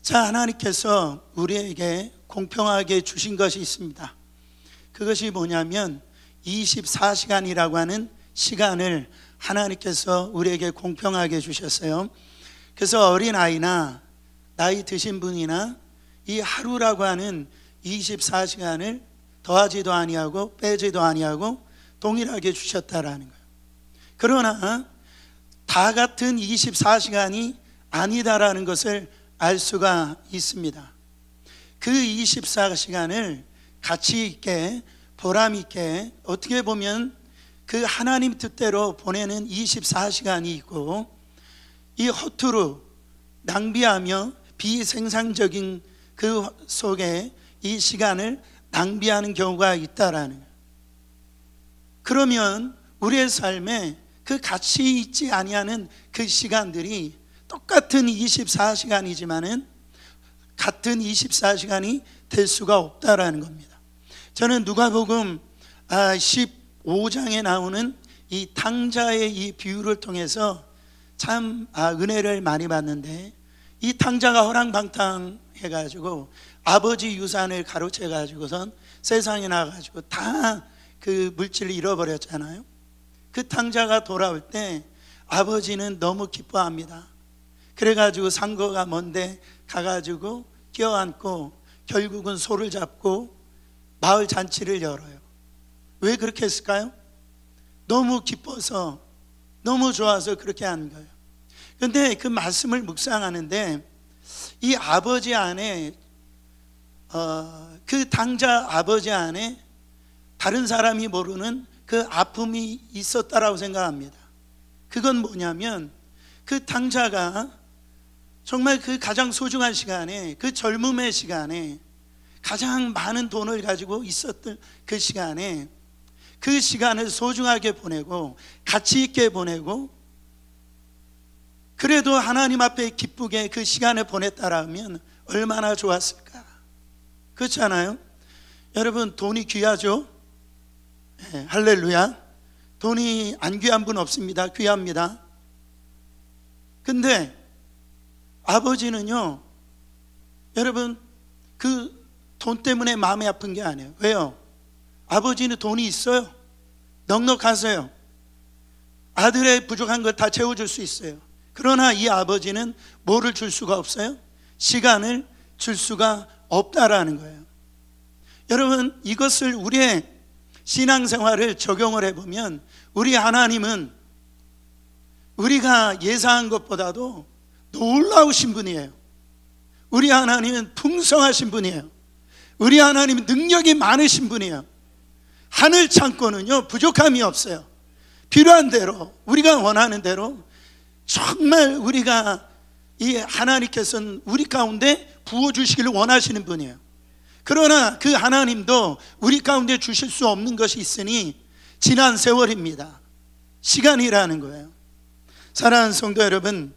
자, 하나님께서 우리에게 공평하게 주신 것이 있습니다. 그것이 뭐냐면 24시간이라고 하는 시간을 하나님께서 우리에게 공평하게 주셨어요. 그래서 어린아이나 나이 드신 분이나 이 하루라고 하는 24시간을 더하지도 아니하고 빼지도 아니하고 동일하게 주셨다라는 거예요. 그러나 다 같은 24시간이 아니다라는 것을 알 수가 있습니다. 그 24시간을 가치 있게 보람 있게 어떻게 보면 그 하나님 뜻대로 보내는 24시간이 있고, 이 허투루 낭비하며 비생산적인 그 속에 이 시간을 낭비하는 경우가 있다라는 거예요. 그러면 우리의 삶에 그 가치 있지 아니하는 그 시간들이 똑같은 24시간이지만은 같은 24시간이 될 수가 없다라는 겁니다. 저는 누가복음 15장에 나오는 이 탕자의 이 비유를 통해서 참 은혜를 많이 받는데, 이 탕자가 허랑방탕해가지고 아버지 유산을 가로채가지고선 세상에 나가가지고 다 그 물질을 잃어버렸잖아요. 그 탕자가 돌아올 때 아버지는 너무 기뻐합니다. 그래가지고 상거가 먼데 가가지고 껴안고 결국은 소를 잡고 마을 잔치를 열어요. 왜 그렇게 했을까요? 너무 기뻐서, 너무 좋아서 그렇게 하는 거예요. 그런데 그 말씀을 묵상하는데 이 아버지 안에 그 탕자 아버지 안에 다른 사람이 모르는 그 아픔이 있었다라고 생각합니다. 그건 뭐냐면 그 탕자가 정말 그 가장 소중한 시간에, 그 젊음의 시간에 가장 많은 돈을 가지고 있었던 그 시간에 그 시간을 소중하게 보내고 가치 있게 보내고 그래도 하나님 앞에 기쁘게 그 시간을 보냈다라면 얼마나 좋았을까. 그렇지 않아요? 여러분, 돈이 귀하죠? 네, 할렐루야. 돈이 안 귀한 분 없습니다. 귀합니다. 근데 아버지는요, 여러분, 그 돈 때문에 마음이 아픈 게 아니에요. 왜요? 아버지는 돈이 있어요. 넉넉하세요. 아들의 부족한 걸 다 채워줄 수 있어요. 그러나 이 아버지는 뭐를 줄 수가 없어요? 시간을 줄 수가 없다라는 거예요. 여러분, 이것을 우리의 신앙생활을 적용을 해보면 우리 하나님은 우리가 예상한 것보다도 놀라우신 분이에요. 우리 하나님은 풍성하신 분이에요. 우리 하나님은 능력이 많으신 분이에요. 하늘 창고는요 부족함이 없어요. 필요한 대로, 우리가 원하는 대로 정말 우리가 이 하나님께서는 우리 가운데 부어주시기를 원하시는 분이에요. 그러나 그 하나님도 우리 가운데 주실 수 없는 것이 있으니 지난 세월입니다. 시간이라는 거예요. 사랑하는 성도 여러분,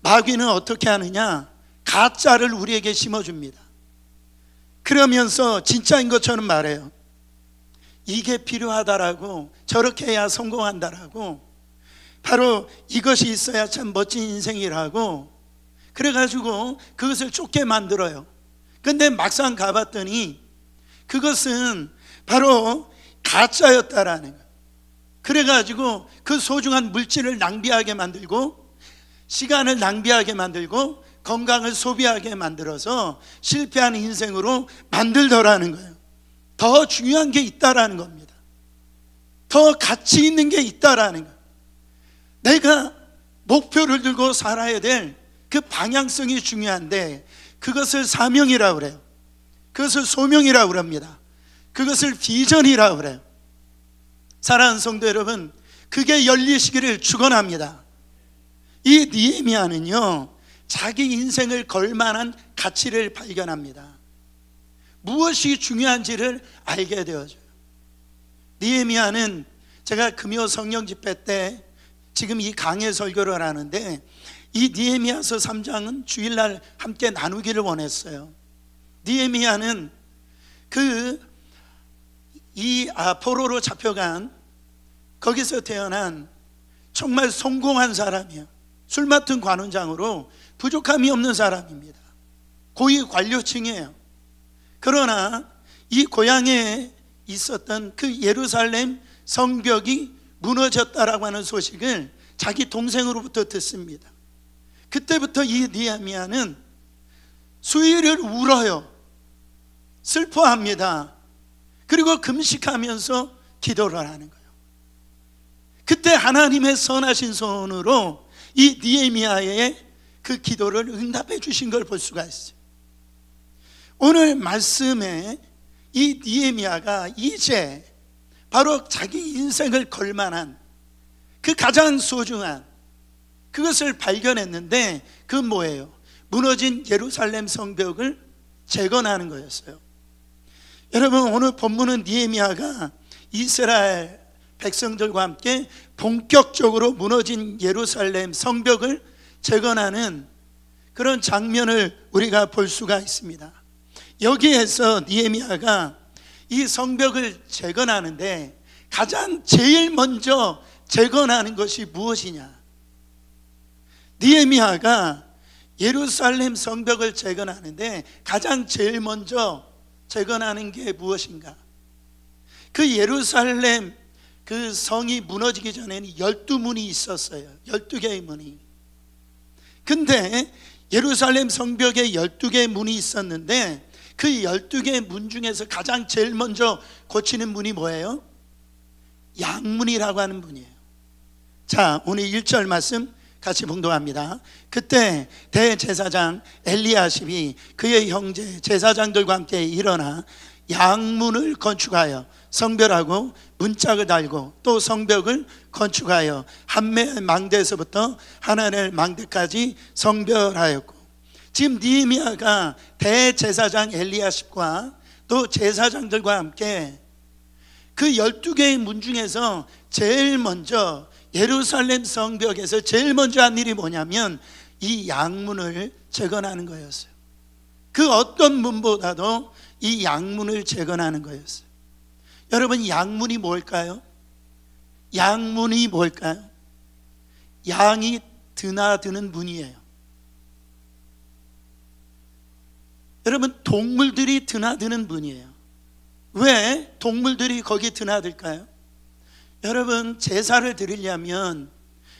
마귀는 어떻게 하느냐? 가짜를 우리에게 심어줍니다. 그러면서 진짜인 것처럼 말해요. 이게 필요하다라고, 저렇게 해야 성공한다라고, 바로 이것이 있어야 참 멋진 인생이라고, 그래가지고 그것을 쫓게 만들어요. 근데 막상 가봤더니 그것은 바로 가짜였다라는 거예요. 그래가지고 그 소중한 물질을 낭비하게 만들고, 시간을 낭비하게 만들고, 건강을 소비하게 만들어서 실패하는 인생으로 만들더라는 거예요. 더 중요한 게 있다라는 겁니다. 더 가치 있는 게 있다라는 거예요. 내가 목표를 들고 살아야 될 그 방향성이 중요한데 그것을 사명이라고 그래요. 그것을 소명이라고 그럽니다. 그것을 비전이라고 그래요. 사랑하는 성도 여러분, 그게 열리시기를 축원합니다. 이 느헤미야는요 자기 인생을 걸 만한 가치를 발견합니다. 무엇이 중요한지를 알게 되어져요. 느헤미야는 제가 금요 성령 집회 때 지금 이 강해 설교를 하는데 이 느헤미야서 3장은 주일날 함께 나누기를 원했어요. 느헤미야는 이 포로로 잡혀간 거기서 태어난 정말 성공한 사람이에요. 술 맡은 관원장으로 부족함이 없는 사람입니다. 고위 관료층이에요. 그러나 이 고향에 있었던 그 예루살렘 성벽이 무너졌다라고 하는 소식을 자기 동생으로부터 듣습니다. 그때부터 이 느헤미야는 수일을 울어요. 슬퍼합니다. 그리고 금식하면서 기도를 하는 거예요. 그때 하나님의 선하신 손으로 이 느헤미야의 그 기도를 응답해 주신 걸 볼 수가 있어요. 오늘 말씀에 이 느헤미야가 이제 바로 자기 인생을 걸 만한 그 가장 소중한 그것을 발견했는데, 그 뭐예요? 무너진 예루살렘 성벽을 재건하는 거였어요. 여러분, 오늘 본문은 느헤미야가 이스라엘 백성들과 함께 본격적으로 무너진 예루살렘 성벽을 재건하는 그런 장면을 우리가 볼 수가 있습니다. 여기에서 느헤미야가 이 성벽을 재건하는데 가장 제일 먼저 재건하는 것이 무엇이냐? 느헤미야가 예루살렘 성벽을 재건하는데 가장 제일 먼저 재건하는 게 무엇인가? 그 예루살렘 그 성이 무너지기 전에는 12문이 있었어요. 12개의 문이. 근데 예루살렘 성벽에 12개의 문이 있었는데 그 12개의 문 중에서 가장 제일 먼저 고치는 문이 뭐예요? 양문이라고 하는 문이에요. 자, 오늘 1절 말씀 같이 봉독합니다. 그때 대제사장 엘리야십이 그의 형제 제사장들과 함께 일어나 양문을 건축하여 성벽하고 문짝을 달고 또 성벽을 건축하여 한매 망대에서부터 하나넬 망대까지 성별하였고, 지금 느헤미야가 대제사장 엘리야십과 또 제사장들과 함께 그 12개의 문 중에서 제일 먼저 예루살렘 성벽에서 제일 먼저 한 일이 뭐냐면 이 양문을 재건하는 거였어요. 그 어떤 문보다도 이 양문을 재건하는 거였어요. 여러분, 양문이 뭘까요? 양문이 뭘까요? 양이 드나드는 문이에요. 여러분, 동물들이 드나드는 문이에요. 왜 동물들이 거기 드나들까요? 여러분, 제사를 드리려면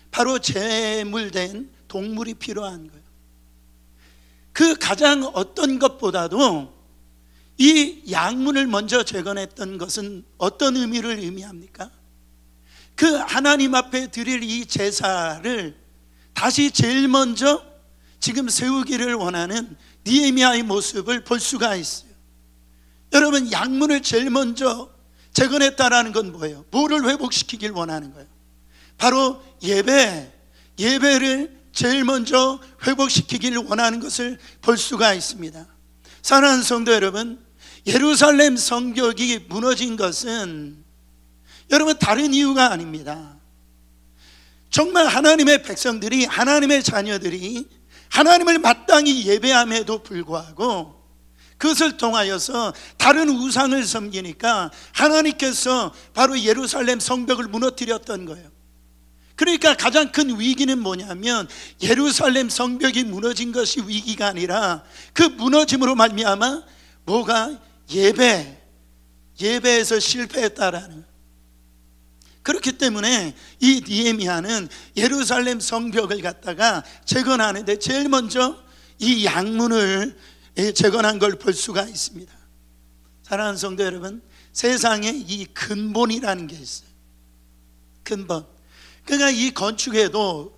바로 제물된 동물이 필요한 거예요. 그 가장 어떤 것보다도 이 양문을 먼저 재건했던 것은 어떤 의미를 의미합니까? 그 하나님 앞에 드릴 이 제사를 다시 제일 먼저 지금 세우기를 원하는 느헤미야의 모습을 볼 수가 있어요. 여러분, 양문을 제일 먼저 재건했다라는 건 뭐예요? 뭐를 회복시키길 원하는 거예요? 바로 예배를 제일 먼저 회복시키길 원하는 것을 볼 수가 있습니다. 사랑하는 성도 여러분, 예루살렘 성벽이 무너진 것은 여러분 다른 이유가 아닙니다. 정말 하나님의 백성들이, 하나님의 자녀들이 하나님을 마땅히 예배함에도 불구하고 그것을 통하여서 다른 우상을 섬기니까 하나님께서 바로 예루살렘 성벽을 무너뜨렸던 거예요. 그러니까 가장 큰 위기는 뭐냐면 예루살렘 성벽이 무너진 것이 위기가 아니라 그 무너짐으로 말미암아 뭐가 예배에서 실패했다라는 거예요. 그렇기 때문에 이 느헤미야는 예루살렘 성벽을 갖다가 재건하는데 제일 먼저 이 양문을 재건한 걸 볼 수가 있습니다. 사랑하는 성도 여러분, 세상에 이 근본이라는 게 있어요. 근본. 그러니까 이 건축에도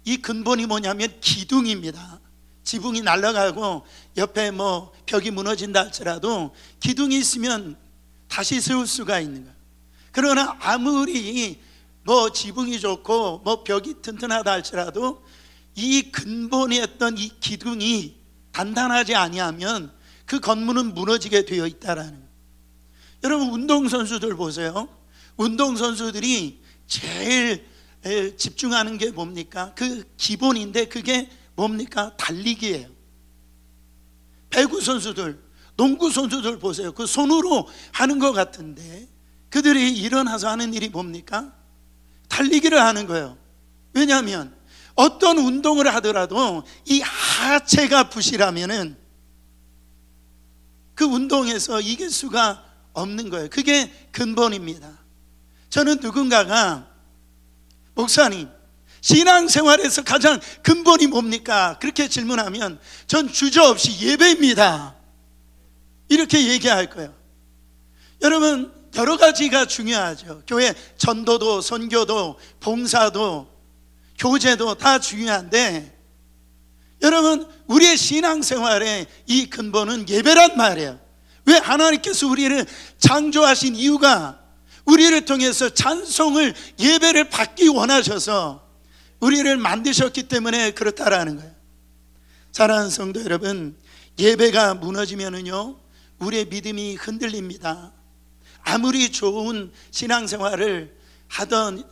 이 근본이 뭐냐면 기둥입니다. 지붕이 날아가고 옆에 뭐 벽이 무너진다 할지라도 기둥이 있으면 다시 세울 수가 있는 거예요. 그러나 아무리 뭐 지붕이 좋고 뭐 벽이 튼튼하다 할지라도 이 근본이었던 이 기둥이 단단하지 아니하면 그 건물은 무너지게 되어 있다라는 거예요. 여러분, 운동선수들 보세요. 운동선수들이 제일 집중하는 게 뭡니까? 그 기본인데 그게 뭡니까? 달리기예요. 배구 선수들, 농구 선수들 보세요. 그 손으로 하는 것 같은데 그들이 일어나서 하는 일이 뭡니까? 달리기를 하는 거예요. 왜냐하면 어떤 운동을 하더라도 이 하체가 부실하면은 운동에서 이길 수가 없는 거예요. 그게 근본입니다. 저는 누군가가 목사님, 신앙생활에서 가장 근본이 뭡니까? 그렇게 질문하면 전 주저없이 예배입니다, 이렇게 얘기할 거예요. 여러분, 여러 가지가 중요하죠. 교회 전도도, 선교도, 봉사도, 교제도 다 중요한데, 여러분, 우리의 신앙생활의 이 근본은 예배란 말이에요. 왜? 하나님께서 우리를 창조하신 이유가 우리를 통해서 찬송을, 예배를 받기 원하셔서 우리를 만드셨기 때문에 그렇다라는 거예요. 사랑하는 성도 여러분, 예배가 무너지면은요, 우리의 믿음이 흔들립니다. 아무리 좋은 신앙생활을 하던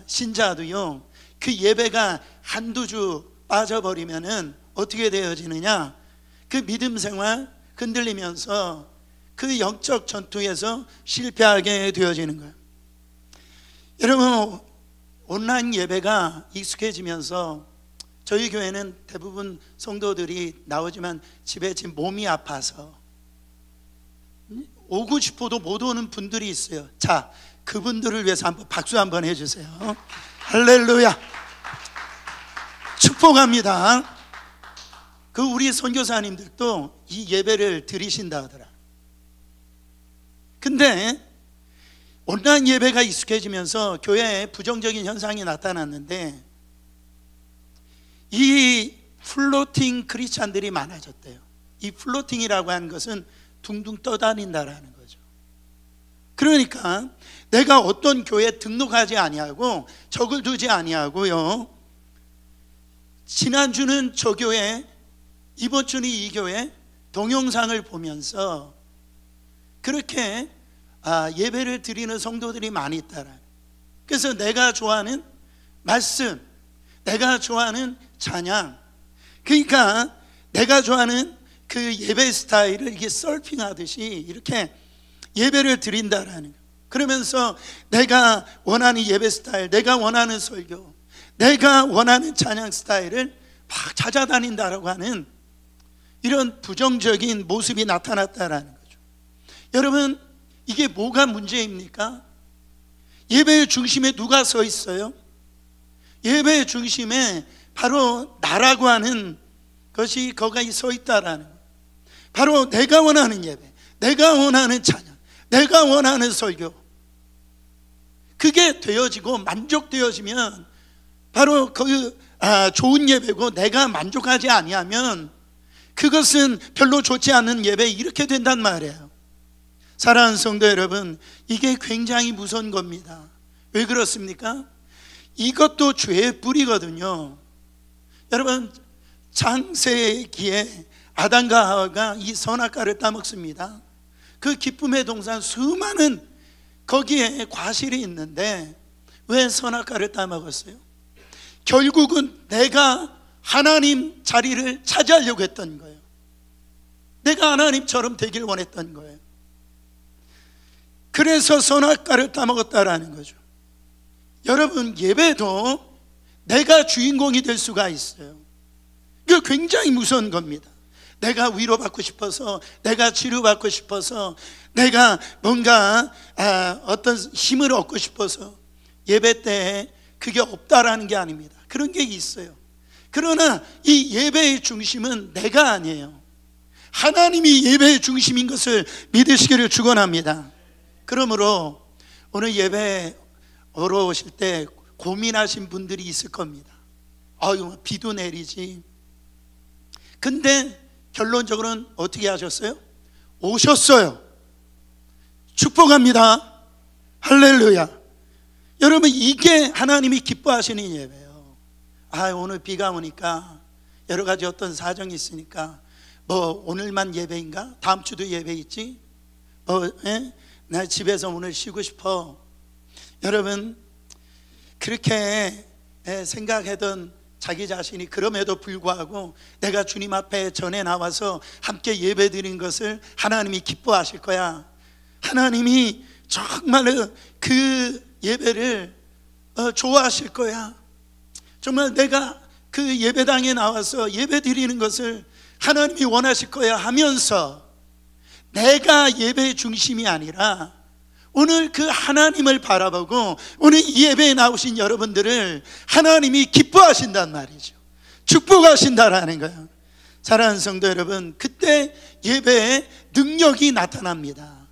신자도요, 그 예배가 한두 주 빠져버리면은 어떻게 되어지느냐? 그 믿음 생활 흔들리면서 그 영적 전투에서 실패하게 되어지는 거예요. 여러분, 온라인 예배가 익숙해지면서 저희 교회는 대부분 성도들이 나오지만 집에 지금 몸이 아파서 오고 싶어도 못 오는 분들이 있어요. 자, 그분들을 위해서 한번 박수 한번 해주세요. 할렐루야. 축복합니다. 그 우리 선교사님들도 이 예배를 드리신다 하더라. 근데 온라인 예배가 익숙해지면서 교회에 부정적인 현상이 나타났는데, 이 플로팅 크리스찬들이 많아졌대요. 이 플로팅이라고 하는 것은 둥둥 떠다닌다라는 거죠. 그러니까 내가 어떤 교회에 등록하지 아니하고 적을 두지 아니하고요, 지난주는 저 교회, 이번 주는 이 교회 동영상을 보면서 그렇게 예배를 드리는 성도들이 많이 있더라. 그래서 내가 좋아하는 말씀, 내가 좋아하는 찬양, 그러니까 내가 좋아하는 그 예배 스타일을 이게 서핑하듯이 이렇게 예배를 드린다라는 거예요. 그러면서 내가 원하는 예배 스타일, 내가 원하는 설교, 내가 원하는 찬양 스타일을 막 찾아다닌다라고 하는 이런 부정적인 모습이 나타났다라는 거죠. 여러분, 이게 뭐가 문제입니까? 예배의 중심에 누가 서 있어요? 예배의 중심에 바로 나라고 하는 것이 거기에 서 있다라는 거예요. 바로 내가 원하는 예배, 내가 원하는 찬양, 내가 원하는 설교, 그게 되어지고 만족되어지면 바로 그 좋은 예배고, 내가 만족하지 아니하면 그것은 별로 좋지 않은 예배, 이렇게 된단 말이에요. 사랑하는 성도 여러분, 이게 굉장히 무서운 겁니다. 왜 그렇습니까? 이것도 죄의 뿌리거든요. 여러분, 창세기에 아담과 하와가 이 선악과를 따먹습니다. 그 기쁨의 동산 수많은 거기에 과실이 있는데 왜 선악과를 따먹었어요? 결국은 내가 하나님 자리를 차지하려고 했던 거예요. 내가 하나님처럼 되길 원했던 거예요. 그래서 선악과를 따먹었다라는 거죠. 여러분, 예배도 내가 주인공이 될 수가 있어요. 이거 굉장히 무서운 겁니다. 내가 위로받고 싶어서, 내가 치료받고 싶어서, 내가 뭔가 어떤 힘을 얻고 싶어서 예배 때 그게 없다라는 게 아닙니다. 그런 게 있어요. 그러나 이 예배의 중심은 내가 아니에요. 하나님이 예배의 중심인 것을 믿으시기를 축원합니다. 그러므로 오늘 예배 오러 오실 때 고민하신 분들이 있을 겁니다. 아유, 비도 내리지. 근데 결론적으로는 어떻게 하셨어요? 오셨어요. 축복합니다. 할렐루야. 여러분, 이게 하나님이 기뻐하시는 예배예요. 오늘 비가 오니까 여러 가지 어떤 사정이 있으니까 뭐 오늘만 예배인가? 다음 주도 예배 있지? 나 집에서 오늘 쉬고 싶어. 여러분, 그렇게 생각하던 자기 자신이 그럼에도 불구하고 내가 주님 앞에 전에 나와서 함께 예배 드린 것을 하나님이 기뻐하실 거야. 하나님이 정말로 그 예배를 좋아하실 거야. 정말 내가 그 예배당에 나와서 예배 드리는 것을 하나님이 원하실 거야 하면서 내가 예배의 중심이 아니라 오늘 그 하나님을 바라보고 오늘 이 예배에 나오신 여러분들을 하나님이 기뻐하신단 말이죠. 축복하신다라는 거예요. 사랑하는 성도 여러분, 그때 예배의 능력이 나타납니다.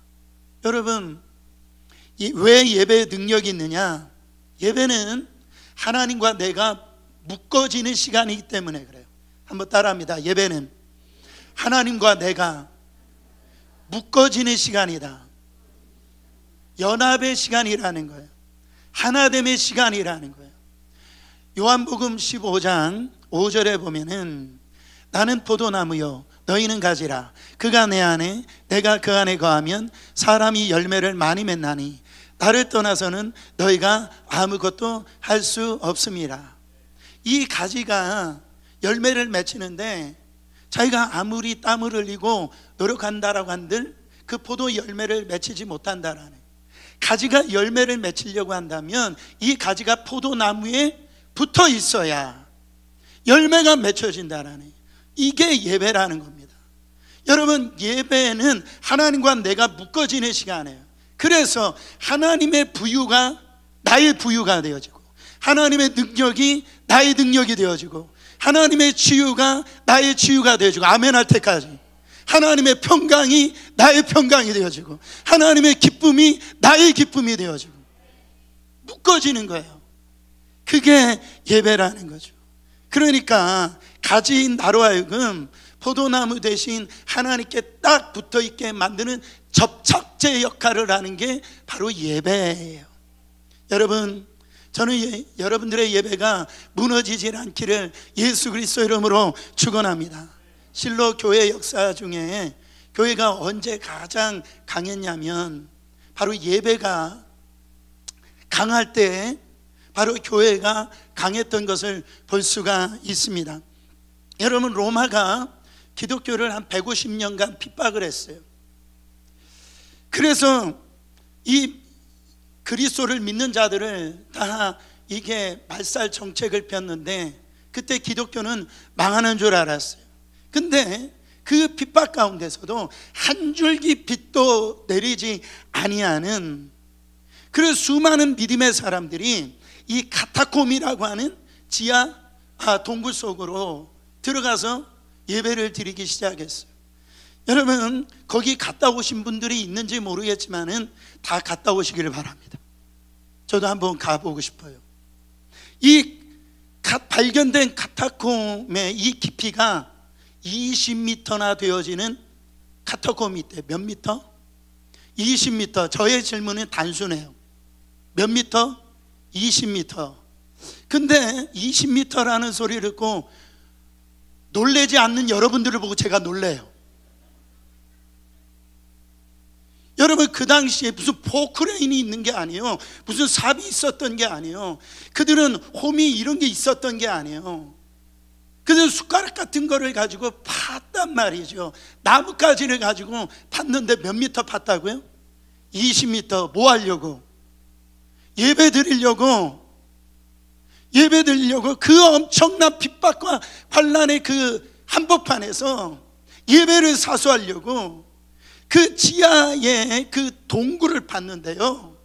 여러분, 왜 예배의 능력이 있느냐? 예배는 하나님과 내가 묶어지는 시간이기 때문에 그래요. 한번 따라합니다. 예배는 하나님과 내가 묶어지는 시간이다. 연합의 시간이라는 거예요. 하나됨의 시간이라는 거예요. 요한복음 15장 5절에 보면은 나는 포도나무요 너희는 가지라. 그가 내 안에 내가 그 안에 거하면 사람이 열매를 많이 맺나니 나를 떠나서는 너희가 아무것도 할 수 없습니다. 이 가지가 열매를 맺히는데 자기가 아무리 땀을 흘리고 노력한다라고 한들 그 포도 열매를 맺히지 못한다라는, 가지가 열매를 맺히려고 한다면 이 가지가 포도나무에 붙어 있어야 열매가 맺혀진다라는, 이게 예배라는 겁니다. 여러분, 예배는 하나님과 내가 묶어지는 시간이에요. 그래서 하나님의 부유가 나의 부유가 되어지고, 하나님의 능력이 나의 능력이 되어지고, 하나님의 치유가 나의 치유가 되어지고, 아멘 할 때까지 하나님의 평강이 나의 평강이 되어지고, 하나님의 기쁨이 나의 기쁨이 되어지고 묶어지는 거예요. 그게 예배라는 거죠. 그러니까 가지인 나로 하여금 포도나무 대신 하나님께 딱 붙어있게 만드는 접착제 역할을 하는 게 바로 예배예요. 여러분, 저는 여러분들의 예배가 무너지지 않기를 예수 그리스도 이름으로 축원합니다. 실로 교회 역사 중에 교회가 언제 가장 강했냐면 바로 예배가 강할 때 바로 교회가 강했던 것을 볼 수가 있습니다. 여러분, 로마가 기독교를 한 150년간 핍박을 했어요. 그래서 이 그리스도를 믿는 자들을 다 이게 말살 정책을 폈는데 그때 기독교는 망하는 줄 알았어요. 근데 그 핍박 가운데서도 한 줄기 빛도 내리지 아니하는, 그래서 수많은 믿음의 사람들이 이 카타콤이라고 하는 지하 동굴 속으로 들어가서 예배를 드리기 시작했어요. 여러분, 거기 갔다 오신 분들이 있는지 모르겠지만은 다 갔다 오시기를 바랍니다. 저도 한번 가보고 싶어요. 이 발견된 카타콤의 이 깊이가 20m나 되어지는 카타콤이 있대요. 몇 미터? 20m. 저의 질문은 단순해요. 몇 미터? 20m. 근데 20m라는 소리를 듣고 놀라지 않는 여러분들을 보고 제가 놀래요. 여러분, 그 당시에 무슨 포크레인이 있는 게 아니에요. 무슨 삽이 있었던 게 아니에요. 그들은 홈이 이런 게 있었던 게 아니에요. 그들은 숟가락 같은 거를 가지고 팠단 말이죠. 나뭇가지를 가지고 팠는데 몇 미터 팠다고요? 20m. 뭐 하려고? 예배 드리려고 그 엄청난 핍박과 환난의 그 한복판에서 예배를 사수하려고 그 지하에 그 동굴을 팠는데요,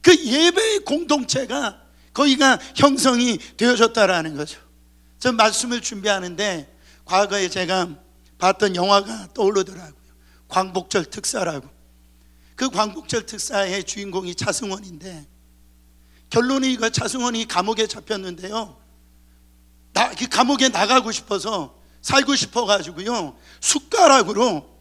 그 예배의 공동체가 거기가 형성이 되어졌다라는 거죠. 전 말씀을 준비하는데 과거에 제가 봤던 영화가 떠오르더라고요. 광복절 특사라고. 그 광복절 특사의 주인공이 차승원인데, 결론이 이거, 차승원이 감옥에 잡혔는데요, 그 감옥에 나가고 싶어서 살고 싶어가지고요 숟가락으로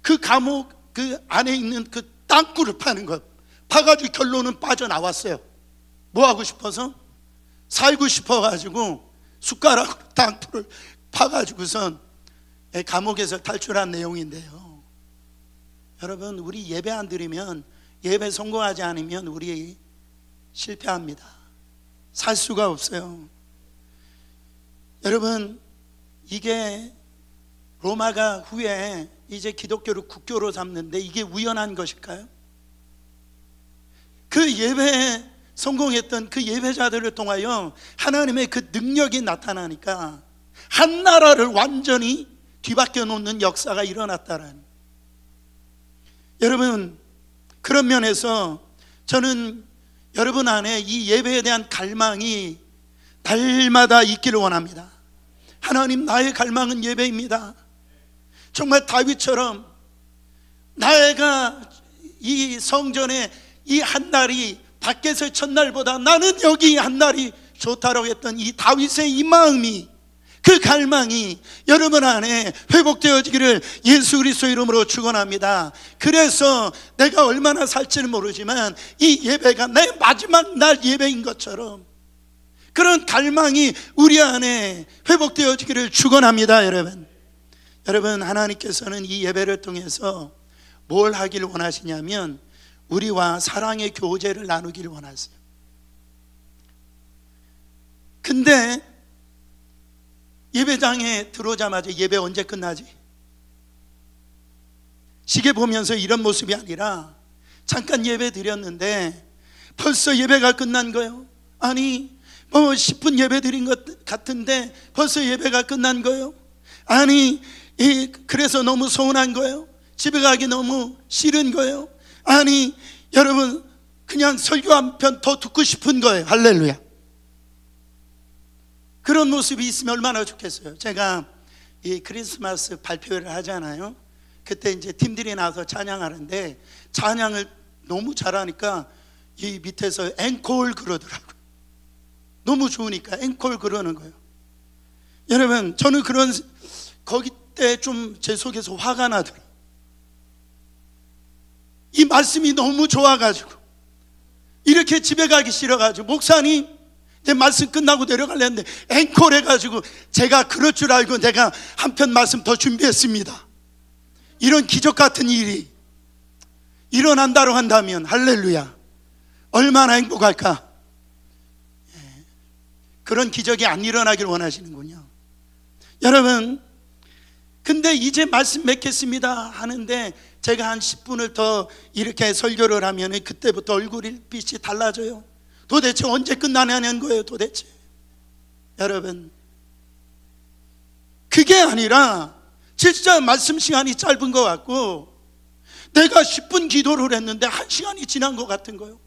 그 감옥 그 안에 있는 그 땅굴을 파는 것, 파가지고 결론은 빠져나왔어요. 뭐 하고 싶어서? 살고 싶어가지고 숟가락으로 땅굴을 파가지고선 감옥에서 탈출한 내용인데요. 여러분, 우리 예배 안 드리면, 예배 성공하지 않으면 우리 실패합니다. 살 수가 없어요. 여러분, 이게 로마가 후에 이제 기독교를 국교로 삼는데 이게 우연한 것일까요? 그 예배에 성공했던 그 예배자들을 통하여 하나님의 그 능력이 나타나니까 한 나라를 완전히 뒤바뀌어 놓는 역사가 일어났다라는, 여러분, 그런 면에서 저는 여러분 안에 이 예배에 대한 갈망이 날마다 있기를 원합니다. 하나님, 나의 갈망은 예배입니다. 정말 다윗처럼 내가 이 성전에 이 한 날이 밖에서 첫날보다 나는 여기 한 날이 좋다라고 했던 이 다윗의 이 마음이, 그 갈망이 여러분 안에 회복되어지기를 예수 그리스도 이름으로 축원합니다. 그래서 내가 얼마나 살지는 모르지만 이 예배가 내 마지막 날 예배인 것처럼 그런 갈망이 우리 안에 회복되어지기를 축원합니다. 여러분, 하나님께서는 이 예배를 통해서 뭘 하기를 원하시냐면 우리와 사랑의 교제를 나누기를 원하세요. 근데 예배당에 들어오자마자 예배 언제 끝나지? 시계 보면서 이런 모습이 아니라 잠깐 예배 드렸는데 벌써 예배가 끝난 거예요. 아니, 10분 예배 드린 것 같은데 벌써 예배가 끝난 거예요. 아니, 그래서 너무 서운한 거예요. 집에 가기 너무 싫은 거예요. 아니, 여러분, 그냥 설교 한 편 더 듣고 싶은 거예요. 할렐루야. 그런 모습이 있으면 얼마나 좋겠어요. 제가 이 크리스마스 발표회를 하잖아요. 그때 이제 팀들이 나와서 찬양하는데 찬양을 너무 잘하니까 이 밑에서 앵콜 그러더라고요. 너무 좋으니까 앵콜 그러는 거예요. 여러분, 저는 거기 때 좀 제 속에서 화가 나더라고요. 이 말씀이 너무 좋아가지고 이렇게 집에 가기 싫어가지고, 목사님 내 말씀 끝나고 내려가려는데 앵콜 해가지고, 제가 그럴 줄 알고 내가 한편 말씀 더 준비했습니다. 이런 기적 같은 일이 일어난다고 한다면 할렐루야, 얼마나 행복할까. 그런 기적이 안 일어나길 원하시는군요. 여러분, 근데 이제 말씀 맺겠습니다 하는데 제가 한 10분을 더 이렇게 설교를 하면 그때부터 얼굴빛이 달라져요. 도대체 언제 끝나냐는 거예요. 도대체 여러분, 그게 아니라 진짜 말씀 시간이 짧은 것 같고, 내가 10분 기도를 했는데 1시간이 지난 것 같은 거예요.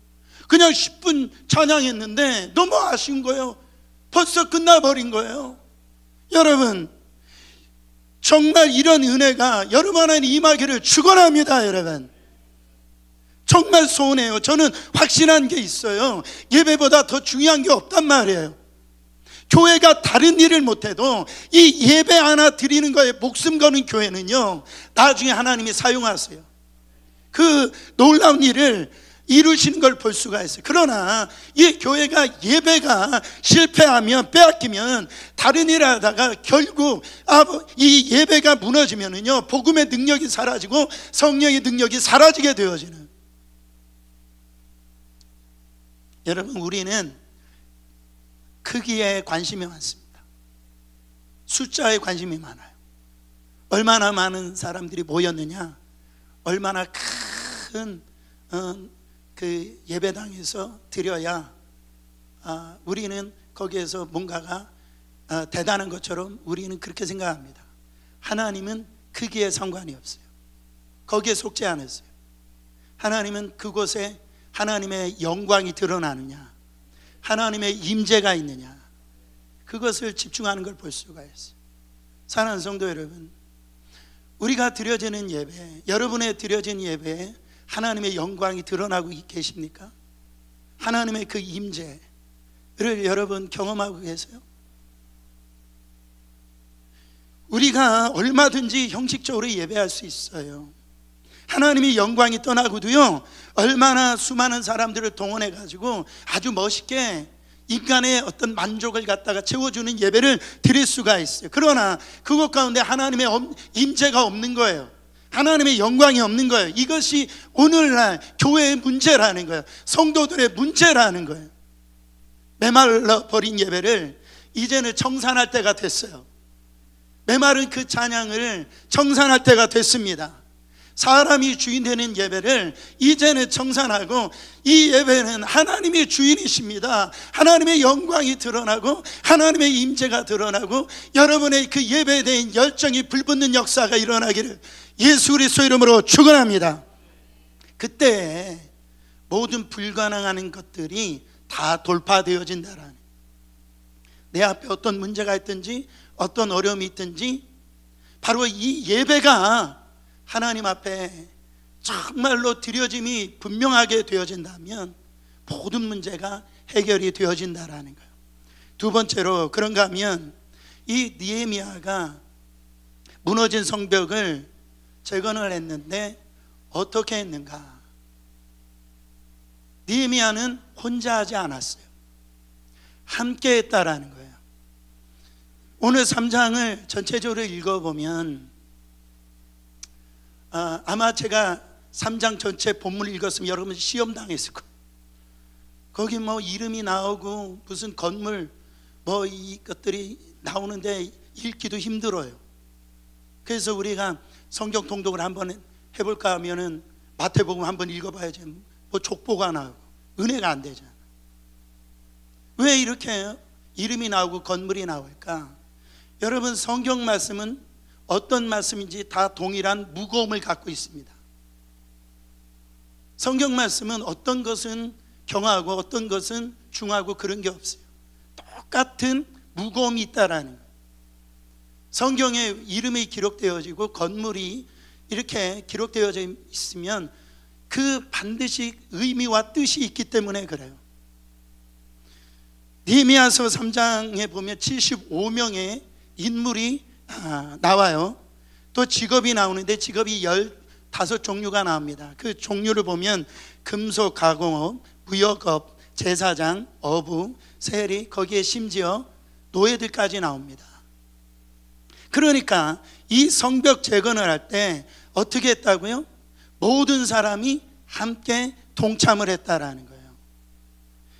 그냥 10분 찬양했는데 너무 아쉬운 거예요. 벌써 끝나버린 거예요. 여러분, 정말 이런 은혜가 여러분 안에 임하기를 축원합니다. 여러분, 정말 소원해요. 저는 확신한 게 있어요. 예배보다 더 중요한 게 없단 말이에요. 교회가 다른 일을 못해도 이 예배 하나 드리는 거에 목숨 거는 교회는요, 나중에 하나님이 사용하세요. 그 놀라운 일을 이루시는 걸 볼 수가 있어요. 그러나 이 교회가 예배가 실패하면, 빼앗기면 다른 일을 하다가 결국 이 예배가 무너지면은요, 복음의 능력이 사라지고 성령의 능력이 사라지게 되어지는. 여러분, 우리는 크기에 관심이 많습니다. 숫자에 관심이 많아요. 얼마나 많은 사람들이 모였느냐, 얼마나 큰 그 예배당에서 드려야 우리는 거기에서 뭔가가 대단한 것처럼 우리는 그렇게 생각합니다. 하나님은 크기에 상관이 없어요. 거기에 속지 않았어요. 하나님은 그곳에 하나님의 영광이 드러나느냐, 하나님의 임재가 있느냐, 그것을 집중하는 걸 볼 수가 있어요. 사랑하는 성도 여러분, 우리가 드려지는 예배, 여러분의 드려진 예배에 하나님의 영광이 드러나고 계십니까? 하나님의 그 임재를 여러분 경험하고 계세요? 우리가 얼마든지 형식적으로 예배할 수 있어요. 하나님의 영광이 떠나고도요, 얼마나 수많은 사람들을 동원해 가지고 아주 멋있게 인간의 어떤 만족을 갖다가 채워주는 예배를 드릴 수가 있어요. 그러나 그것 가운데 하나님의 임재가 없는 거예요. 하나님의 영광이 없는 거예요. 이것이 오늘날 교회의 문제라는 거예요. 성도들의 문제라는 거예요. 메말라 버린 예배를 이제는 청산할 때가 됐어요. 메마른 그 찬양을 청산할 때가 됐습니다. 사람이 주인 되는 예배를 이제는 청산하고, 이 예배는 하나님의 주인이십니다. 하나님의 영광이 드러나고 하나님의 임재가 드러나고 여러분의 그 예배에 대한 열정이 불붙는 역사가 일어나기를 예수 그리스도 이름으로 축원합니다. 그때 모든 불가능한 것들이 다 돌파되어진다라는, 내 앞에 어떤 문제가 있든지 어떤 어려움이 있든지 바로 이 예배가 하나님 앞에 정말로 드려짐이 분명하게 되어진다면 모든 문제가 해결이 되어진다라는 거예요. 두 번째로, 그런가 하면 이 느헤미야가 무너진 성벽을 재건을 했는데 어떻게 했는가? 느헤미야는 혼자 하지 않았어요. 함께 했다라는 거예요. 오늘 3장을 전체적으로 읽어보면 아마 제가 3장 전체 본문을 읽었으면 여러분 시험 당했을 거예요. 거기 뭐 이름이 나오고 무슨 건물 뭐 이것들이 나오는데 읽기도 힘들어요. 그래서 우리가 성경 통독을 한번 해볼까 하면은 마태복음 한번 읽어봐야지 뭐 족보가 나오고 은혜가 안 되잖아. 왜 이렇게 이름이 나오고 건물이 나올까? 여러분, 성경 말씀은 어떤 말씀인지 다 동일한 무거움을 갖고 있습니다. 성경 말씀은 어떤 것은 경하고 어떤 것은 중하고 그런 게 없어요. 똑같은 무거움이 있다라는 거예요. 성경에 이름이 기록되어지고 건물이 이렇게 기록되어져 있으면 그 반드시 의미와 뜻이 있기 때문에 그래요. 느헤미야서 3장에 보면 75명의 인물이 나와요. 또 직업이 나오는데 직업이 15종류가 나옵니다. 그 종류를 보면 금속 가공업, 무역업, 제사장, 어부, 세리, 거기에 심지어 노예들까지 나옵니다. 그러니까 이 성벽 재건을 할 때 어떻게 했다고요? 모든 사람이 함께 동참을 했다라는 거예요.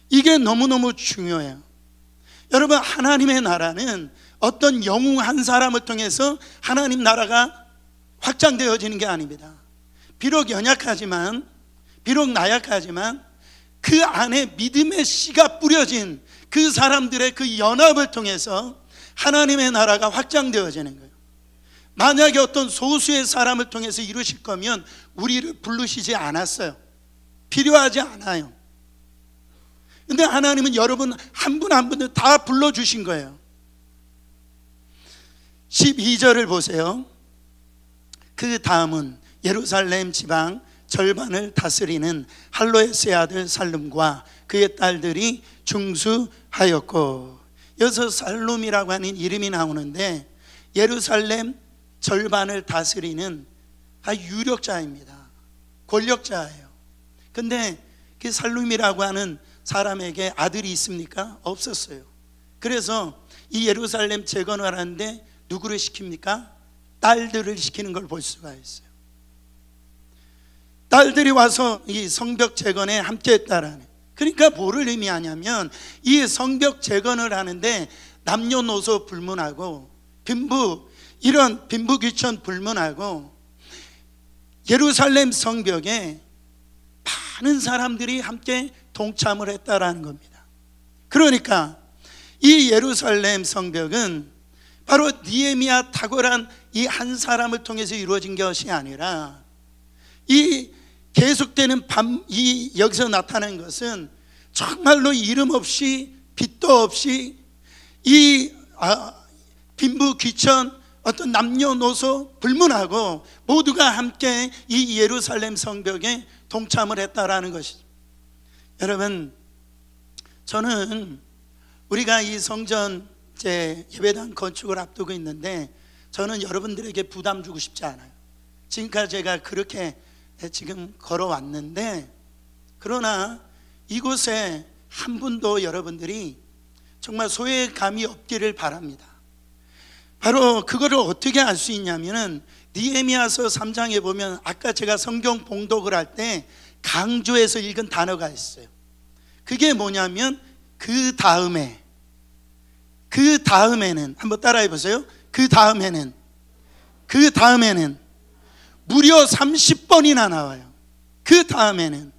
이게 너무너무 중요해요. 여러분, 하나님의 나라는 어떤 영웅 한 사람을 통해서 하나님 나라가 확장되어지는 게 아닙니다. 비록 연약하지만, 비록 나약하지만 그 안에 믿음의 씨가 뿌려진 그 사람들의 그 연합을 통해서 하나님의 나라가 확장되어지는 거예요. 만약에 어떤 소수의 사람을 통해서 이루실 거면 우리를 부르시지 않았어요. 필요하지 않아요. 근데 하나님은 여러분 한 분 한 분을 다 불러주신 거예요. 12절을 보세요. 그 다음은 예루살렘 지방 절반을 다스리는 할로에스의 아들 살룸과 그의 딸들이 중수하였고, 여기서 살룸이라고 하는 이름이 나오는데 예루살렘 절반을 다스리는 유력자입니다. 권력자예요. 근데 그 살룸이라고 하는 사람에게 아들이 있습니까? 없었어요. 그래서 이 예루살렘 재건을 하는데 누구를 시킵니까? 딸들을 시키는 걸 볼 수가 있어요. 딸들이 와서 이 성벽 재건에 함께 했다라는, 그러니까 뭐를 의미하냐면 이 성벽 재건을 하는데 남녀노소 불문하고 이런 빈부귀천 불문하고 예루살렘 성벽에 많은 사람들이 함께 동참을 했다라는 겁니다. 그러니까 이 예루살렘 성벽은 바로 느헤미야 탁월한 이 한 사람을 통해서 이루어진 것이 아니라 이 계속되는 여기서 나타난 것은 정말로 이름 없이 빛도 없이 이 빈부귀천 어떤 남녀노소 불문하고 모두가 함께 이 예루살렘 성벽에 동참을 했다라는 것이죠. 여러분, 저는 우리가 이 성전 예배당 건축을 앞두고 있는데 저는 여러분들에게 부담 주고 싶지 않아요. 지금까지 제가 그렇게 지금 걸어왔는데, 그러나 이곳에 한 분도 여러분들이 정말 소외감이 없기를 바랍니다. 바로 그거를 어떻게 알 수 있냐면은 느헤미야서 3장에 보면 아까 제가 성경 봉독을 할 때 강조해서 읽은 단어가 있어요. 그게 뭐냐면 그 다음에는 한번 따라해 보세요. 그 다음에는 무려 30번이나 나와요. 그 다음에는.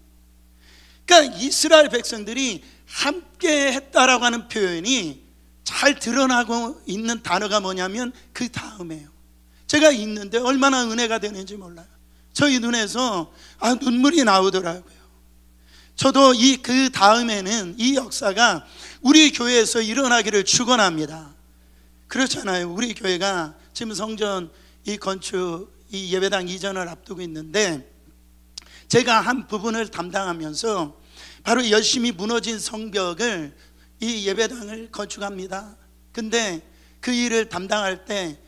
그러니까 이스라엘 백성들이 함께 했다라고 하는 표현이 잘 드러나고 있는 단어가 뭐냐면 그 다음에요. 제가 읽는데 얼마나 은혜가 되는지 몰라요. 저희 눈에서 눈물이 나오더라고요. 저도 그 다음에는 이 역사가 우리 교회에서 일어나기를 축원합니다. 그렇잖아요. 우리 교회가 지금 성전 이 건축, 이 예배당 이전을 앞두고 있는데, 제가 한 부분을 담당하면서 바로 열심히 무너진 성벽을, 이 예배당을 건축합니다. 근데 그 일을 담당할 때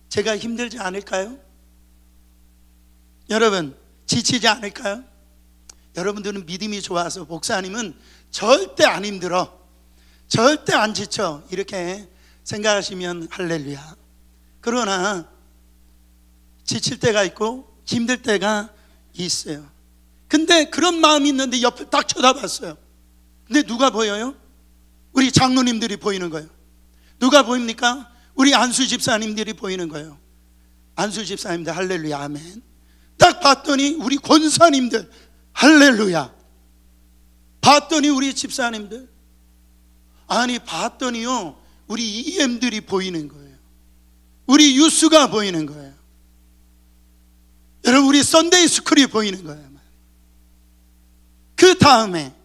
제가 힘들지 않을까요? 여러분, 지치지 않을까요? 여러분들은 믿음이 좋아서 목사님은 절대 안 힘들어, 절대 안 지쳐, 이렇게 생각하시면 할렐루야. 그러나 지칠 때가 있고 힘들 때가 있어요. 근데 그런 마음이 있는데 옆을 딱 쳐다봤어요. 근데 누가 보여요? 우리 장로님들이 보이는 거예요. 누가 보입니까? 우리 안수 집사님들이 보이는 거예요. 안수 집사님들 할렐루야 아멘. 딱 봤더니 우리 권사님들 할렐루야. 봤더니 우리 집사님들, 아니 봤더니요 우리 EM들이 보이는 거예요. 우리 유스가 보이는 거예요. 여러분, 우리 썬데이 스쿨이 보이는 거예요. 그 다음에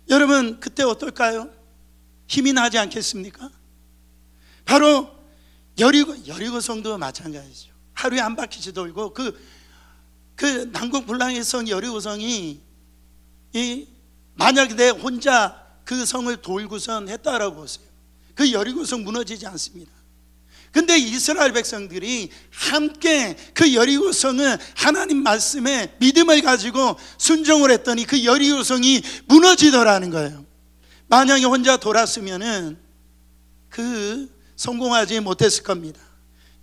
여러분, 그때 어떨까요? 힘이 나지 않겠습니까? 바로 여리고성도 마찬가지죠. 하루에 한 바퀴씩 돌고 그 남궁불랑의 성 여리고성이, 만약에 내 혼자 그 성을 돌고선 했다라고 보세요. 그 여리고성 무너지지 않습니다. 근데 이스라엘 백성들이 함께 그 여리고성을 하나님 말씀에 믿음을 가지고 순종을 했더니 그 여리고성이 무너지더라는 거예요. 만약에 혼자 돌았으면은 성공하지 못했을 겁니다.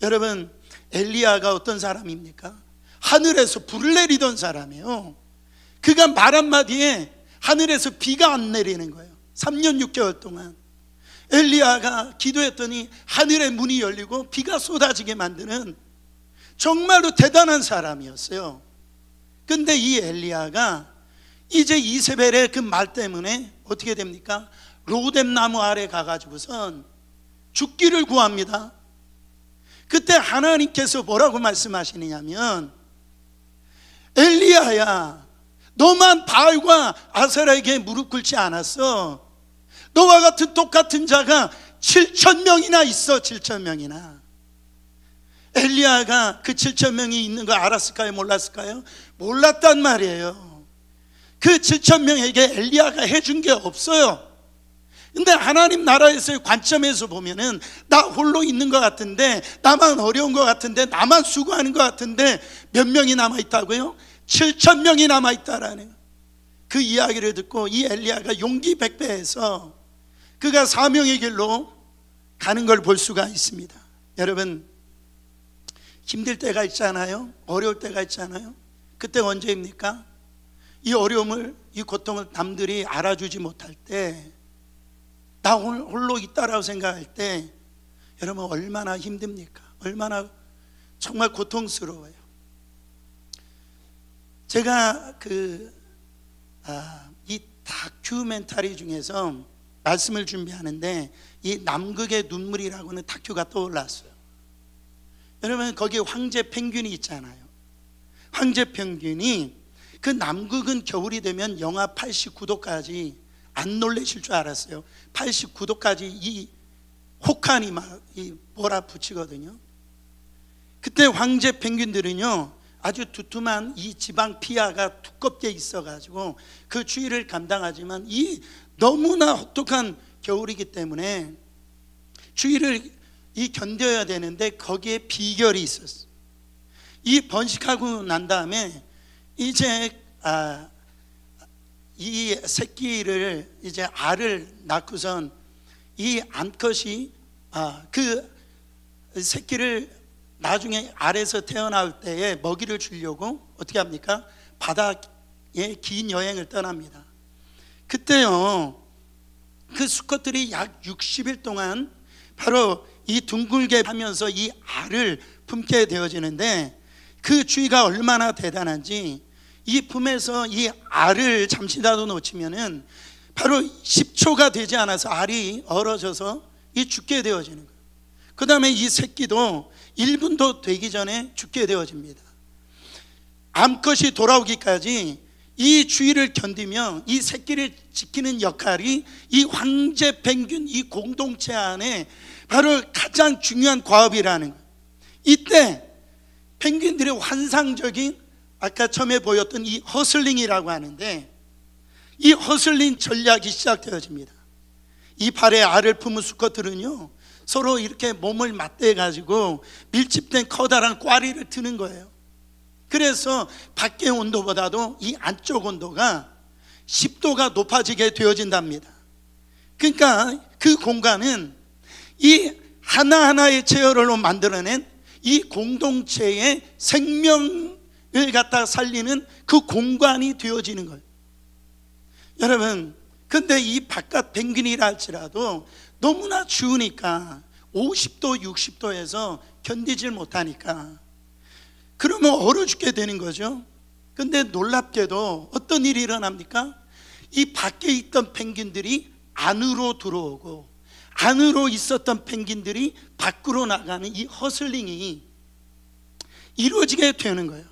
여러분, 엘리야가 어떤 사람입니까? 하늘에서 불을 내리던 사람이에요. 그가 말 한마디에 하늘에서 비가 안 내리는 거예요. 3년 6개월 동안 엘리야가 기도했더니 하늘의 문이 열리고 비가 쏟아지게 만드는 정말로 대단한 사람이었어요. 근데 이 엘리야가 이제 이세벨의 그 말 때문에 어떻게 됩니까? 로뎀나무 아래 가가지고선 죽기를 구합니다. 그때 하나님께서 뭐라고 말씀하시느냐면, 엘리야야, 너만 바알과 아세라에게 무릎 꿇지 않았어. 너와 같은 똑같은 자가 7,000명이나 있어. 7,000명이나. 엘리야가 그 7,000명이 있는 거 알았을까요? 몰랐을까요? 몰랐단 말이에요. 그 7,000명에게 엘리야가 해준 게 없어요. 근데 하나님 나라에서의 관점에서 보면은 나 홀로 있는 것 같은데, 나만 어려운 것 같은데, 나만 수고하는 것 같은데 몇 명이 남아있다고요? 7,000명이 남아있다라는 그 이야기를 듣고 이 엘리야가 용기 백배해서 그가 사명의 길로 가는 걸 볼 수가 있습니다. 여러분, 힘들 때가 있잖아요. 어려울 때가 있잖아요. 그때 언제입니까? 이 어려움을, 이 고통을 남들이 알아주지 못할 때, 나 홀로 있다라고 생각할 때 여러분 얼마나 힘듭니까? 얼마나 정말 고통스러워요. 제가 이 다큐멘터리 중에서 말씀을 준비하는데 이 남극의 눈물이라고는 다큐가 떠올랐어요. 여러분, 거기에 황제 펭귄이 있잖아요. 황제 펭귄이 그 남극은 겨울이 되면 영하 89도까지, 안 놀라실 줄 알았어요. 89도까지 이 혹한이 막 몰아붙이거든요. 그때 황제 펭귄들은요 아주 두툼한 이 지방 피하가 두껍게 있어가지고 그 추위를 감당하지만 이 너무나 혹독한 겨울이기 때문에 추위를 견뎌야 되는데 거기에 비결이 있었어요. 이 번식하고 난 다음에 이제 이 새끼를 이제 알을 낳고선 이 암컷이 그 새끼를 나중에 알에서 태어날 때에 먹이를 주려고 어떻게 합니까? 바다에 긴 여행을 떠납니다. 그때요 그 수컷들이 약 60일 동안 바로 이 둥글게 하면서 이 알을 품게 되어지는데, 그 주의가 얼마나 대단한지, 이 품에서 이 알을 잠시라도 놓치면은 바로 10초가 되지 않아서 알이 얼어져서 이 죽게 되어지는 거예요. 그 다음에 이 새끼도 1분도 되기 전에 죽게 되어집니다. 암컷이 돌아오기까지 이 주의를 견디며 이 새끼를 지키는 역할이 이 황제 펭귄 이 공동체 안에 바로 가장 중요한 과업이라는 거예요. 이때 펭귄들의 환상적인 아까 처음에 보였던 이 허슬링이라고 하는데, 이 허슬링 전략이 시작되어집니다. 이 발에 알을 품은 수컷들은요 서로 이렇게 몸을 맞대 가지고 밀집된 커다란 꽈리를 트는 거예요. 그래서 밖의 온도보다도 이 안쪽 온도가 10도가 높아지게 되어진답니다. 그러니까 그 공간은 이 하나하나의 제어로 만들어낸 이 공동체의 생명을 갖다 살리는 그 공간이 되어지는 거예요. 여러분, 근데 이 바깥 펭귄이라 할지라도 너무나 추우니까 50도 60도에서 견디질 못하니까 그러면 얼어 죽게 되는 거죠. 근데 놀랍게도 어떤 일이 일어납니까? 이 밖에 있던 펭귄들이 안으로 들어오고 안으로 있었던 펭귄들이 밖으로 나가는 이 허슬링이 이루어지게 되는 거예요.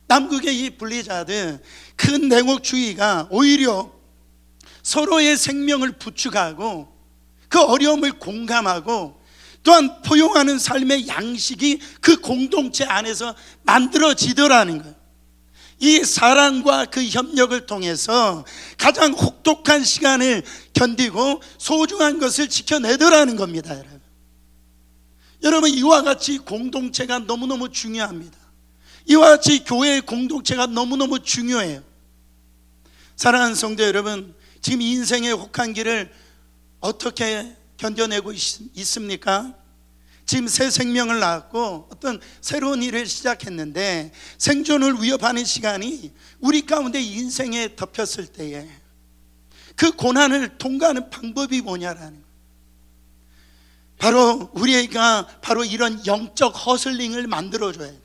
남극의 이 분리자들 큰 냉혹주의가 오히려 서로의 생명을 부축하고 그 어려움을 공감하고 또한 포용하는 삶의 양식이 그 공동체 안에서 만들어지더라는 거예요. 이 사랑과 그 협력을 통해서 가장 혹독한 시간을 견디고 소중한 것을 지켜내더라는 겁니다. 여러분, 이와 같이 공동체가 너무너무 중요합니다. 이와 같이 교회의 공동체가 너무너무 중요해요. 사랑하는 성도 여러분, 지금 인생의 혹한 길을 어떻게 견뎌내고 있습니까? 지금 새 생명을 낳았고 어떤 새로운 일을 시작했는데 생존을 위협하는 시간이 우리 가운데 인생에 덮였을 때에 그 고난을 통과하는 방법이 뭐냐라는 거예요. 바로 우리가 바로 이런 영적 허슬링을 만들어줘야 돼요.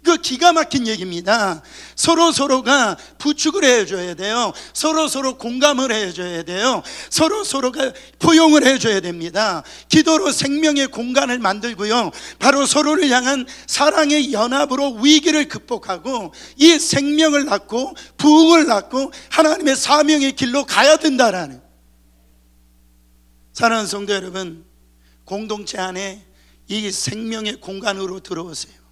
그 기가 막힌 얘기입니다. 서로가 부축을 해줘야 돼요. 서로 공감을 해줘야 돼요. 서로가 포용을 해줘야 됩니다. 기도로 생명의 공간을 만들고요, 바로 서로를 향한 사랑의 연합으로 위기를 극복하고 이 생명을 낳고 부흥을 낳고 하나님의 사명의 길로 가야 된다라는. 사랑하는 성도 여러분, 공동체 안에 이 생명의 공간으로 들어오세요.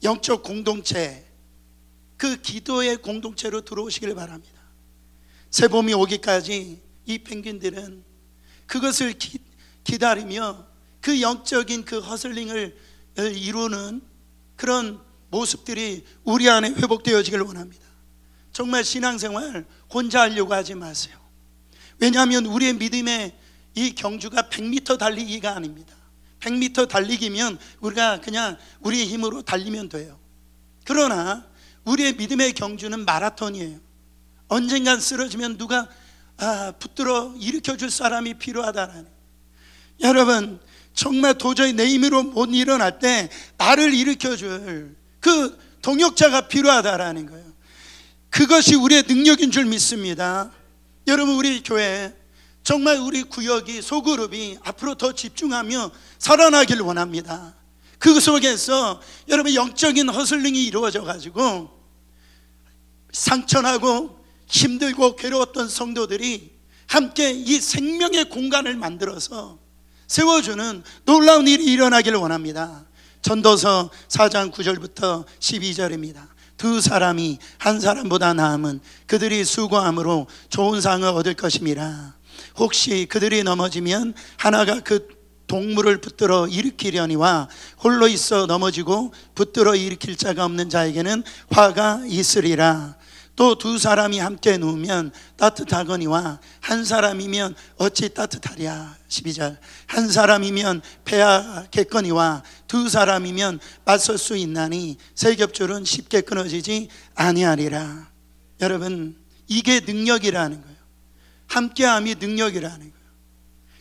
영적 공동체, 그 기도의 공동체로 들어오시길 바랍니다. 새봄이 오기까지 이 펭귄들은 그것을 기다리며 그 영적인 그 허슬링을 이루는 그런 모습들이 우리 안에 회복되어지길 원합니다. 정말 신앙생활 혼자 하려고 하지 마세요. 왜냐하면 우리의 믿음의 이 경주가 100m 달리기가 아닙니다. 100m 달리기면 우리가 그냥 우리의 힘으로 달리면 돼요. 그러나 우리의 믿음의 경주는 마라톤이에요. 언젠간 쓰러지면 누가 붙들어 일으켜줄 사람이 필요하다라는. 여러분, 정말 도저히 내 힘으로 못 일어날 때 나를 일으켜줄 그 동역자가 필요하다라는 거예요. 그것이 우리의 능력인 줄 믿습니다. 여러분, 우리 교회 정말 우리 구역이 소그룹이 앞으로 더 집중하며 살아나길 원합니다. 그 속에서 여러분 영적인 허슬링이 이루어져 가지고 상처나고 힘들고 괴로웠던 성도들이 함께 이 생명의 공간을 만들어서 세워주는 놀라운 일이 일어나길 원합니다. 전도서 4장 9절부터 12절입니다. 두 사람이 한 사람보다 나음은 그들이 수고함으로 좋은 상을 얻을 것임이라. 혹시 그들이 넘어지면 하나가 그 동물을 붙들어 일으키려니와 홀로 있어 넘어지고 붙들어 일으킬 자가 없는 자에게는 화가 있으리라. 또 두 사람이 함께 누우면 따뜻하거니와 한 사람이면 어찌 따뜻하랴. 12절. 한 사람이면 패하겠거니와 두 사람이면 맞설 수 있나니 세 겹줄은 쉽게 끊어지지 아니하리라. 여러분, 이게 능력이라는 거예요. 함께함이 능력이라는 거예요.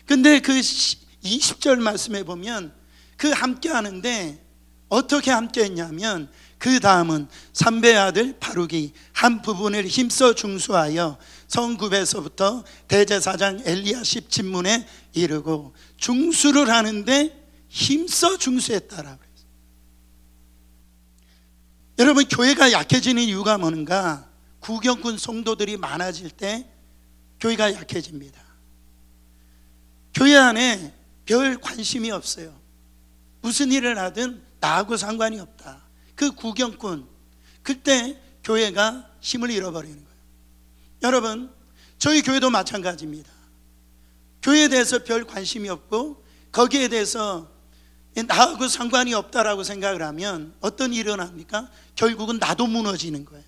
근데 그 20절 말씀에 보면 그 함께하는데 어떻게 함께했냐면 그 다음은 삼배 아들 바룩이 한 부분을 힘써 중수하여 성굽에서부터 대제사장 엘리야십 집문에 이르고 중수를 하는데 힘써 중수했다라고 그랬어요. 여러분, 교회가 약해지는 이유가 뭔가? 구경꾼 성도들이 많아질 때 교회가 약해집니다. 교회 안에 별 관심이 없어요. 무슨 일을 하든 나하고 상관이 없다. 그 구경꾼, 그때 교회가 힘을 잃어버리는 거예요. 여러분, 저희 교회도 마찬가지입니다. 교회에 대해서 별 관심이 없고 거기에 대해서 나하고 상관이 없다라고 생각을 하면 어떤 일이 일어납니까? 결국은 나도 무너지는 거예요.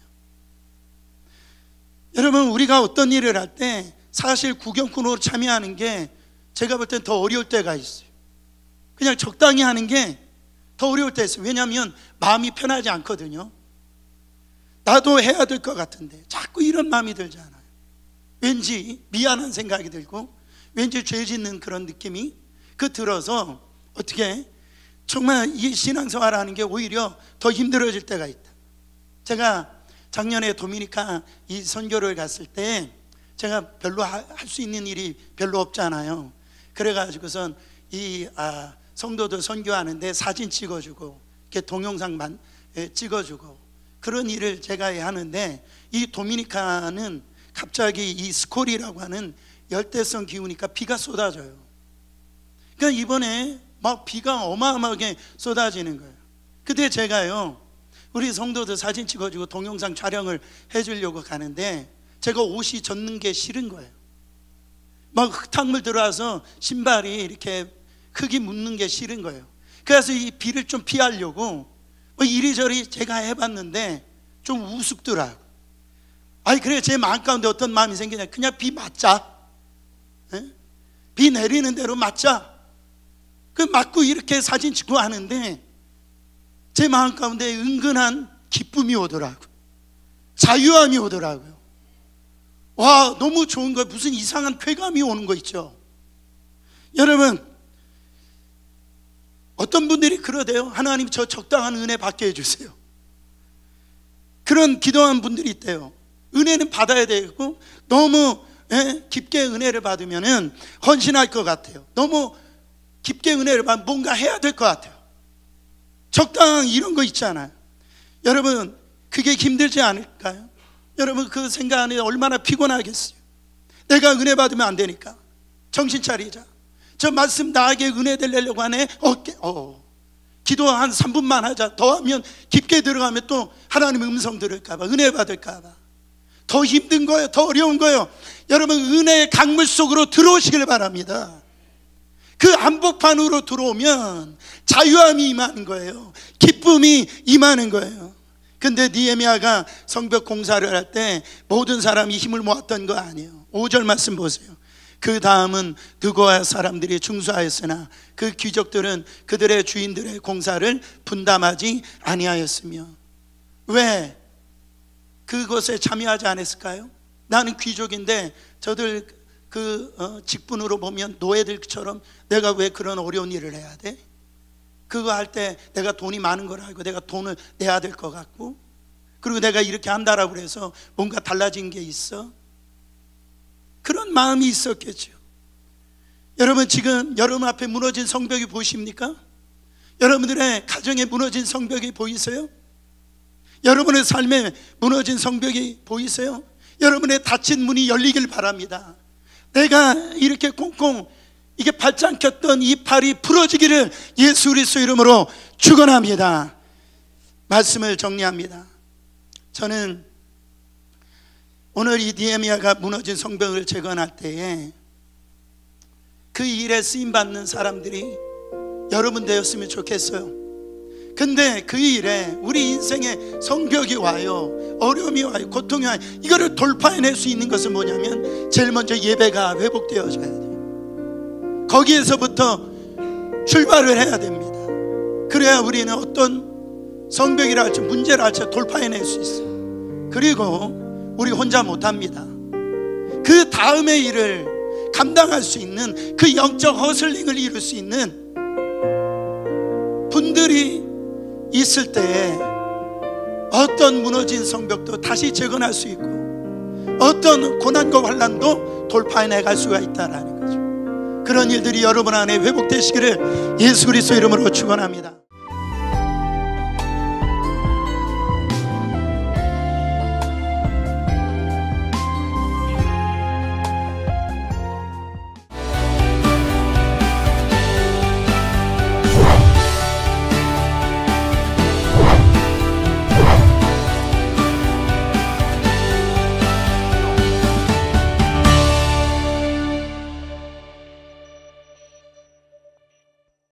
여러분, 우리가 어떤 일을 할 때 사실 구경꾼으로 참여하는 게 제가 볼 땐 더 어려울 때가 있어요. 그냥 적당히 하는 게 더 어려울 때 있어요. 왜냐하면 마음이 편하지 않거든요. 나도 해야 될 것 같은데 자꾸 이런 마음이 들잖아요. 왠지 미안한 생각이 들고 왠지 죄 짓는 그런 느낌이 들어서 어떻게 정말 이 신앙생활하는 게 오히려 더 힘들어질 때가 있다. 제가 작년에 도미니카 이 선교를 갔을 때 제가 별로 할 수 있는 일이 별로 없잖아요. 그래가지고선 이 성도들 선교하는데 사진 찍어주고 이렇게 동영상만 찍어주고 그런 일을 제가 하는데, 이 도미니카는 갑자기 이 스콜이라고 하는 열대성 기후니까 비가 쏟아져요. 그러니까 이번에 막 비가 어마어마하게 쏟아지는 거예요. 그때 제가요, 우리 성도들 사진 찍어주고 동영상 촬영을 해주려고 가는데 제가 옷이 젖는 게 싫은 거예요. 막 흙탕물 들어와서 신발이 이렇게 흙이 묻는 게 싫은 거예요. 그래서 이 비를 좀 피하려고 이리저리 제가 해봤는데 좀 우습더라고요. 아니, 그래 제 마음 가운데 어떤 마음이 생기냐, 그냥 비 맞자. 비 내리는 대로 맞자. 맞고 이렇게 사진 찍고 하는데 제 마음 가운데 은근한 기쁨이 오더라고요. 자유함이 오더라고요. 와, 너무 좋은 거예요. 무슨 이상한 쾌감이 오는 거 있죠. 여러분, 어떤 분들이 그러대요. 하나님, 저 적당한 은혜 받게 해주세요. 그런 기도하는 분들이 있대요. 은혜는 받아야 되고 너무 깊게 은혜를 받으면 헌신할 것 같아요. 너무 깊게 은혜를 받으면 뭔가 해야 될 것 같아요. 적당한 이런 거 있잖아요. 여러분, 그게 힘들지 않을까요? 여러분, 그 생각하는데 얼마나 피곤하겠어요. 내가 은혜 받으면 안 되니까 정신 차리자. 저 말씀 나에게 은혜 되려고 하네. 기도 한 3분만 하자. 더 하면 깊게 들어가면 또 하나님의 음성 들을까 봐, 은혜 받을까 봐. 더 힘든 거예요. 더 어려운 거예요. 여러분, 은혜의 강물 속으로 들어오시길 바랍니다. 그 한복판으로 들어오면 자유함이 임하는 거예요. 기쁨이 임하는 거예요. 근데 느헤미야가 성벽 공사를 할 때 모든 사람이 힘을 모았던 거 아니에요. 5절 말씀 보세요. 그 다음은 드고아 사람들이 중수하였으나 그 귀족들은 그들의 주인들의 공사를 분담하지 아니하였으며. 왜 그것에 참여하지 않았을까요? 나는 귀족인데 저들 직분으로 보면 노예들처럼 내가 왜 그런 어려운 일을 해야 돼? 그거 할 때 내가 돈이 많은 걸 알고 내가 돈을 내야 될 것 같고, 그리고 내가 이렇게 한다라고 해서 뭔가 달라진 게 있어? 그런 마음이 있었겠죠. 여러분, 지금 여러분 앞에 무너진 성벽이 보이십니까? 여러분들의 가정에 무너진 성벽이 보이세요? 여러분의 삶에 무너진 성벽이 보이세요? 여러분의 닫힌 문이 열리길 바랍니다. 내가 이렇게 꽁꽁 이게 발짱 꼈던 이 팔이 부러지기를 예수 그리스도 이름으로 축원합니다. 말씀을 정리합니다. 저는 오늘 이 느헤미야가 무너진 성벽을 재건할 때에 그 일에 쓰임받는 사람들이 여러분 되었으면 좋겠어요. 근데 그 일에 우리 인생에 성벽이 와요. 어려움이 와요. 고통이 와요. 이거를 돌파해낼 수 있는 것은 뭐냐면 제일 먼저 예배가 회복되어져야 돼요. 거기에서부터 출발을 해야 됩니다. 그래야 우리는 어떤 성벽이라 할지 문제라 할지 돌파해낼 수 있어요. 그리고 우리 혼자 못합니다. 그 다음의 일을 감당할 수 있는 그 영적 허슬링을 이룰 수 있는 분들이 있을 때에 어떤 무너진 성벽도 다시 재건할 수 있고 어떤 고난과 환난도 돌파해 갈 수가 있다라는 거죠. 그런 일들이 여러분 안에 회복되시기를 예수 그리스도 이름으로 축원합니다.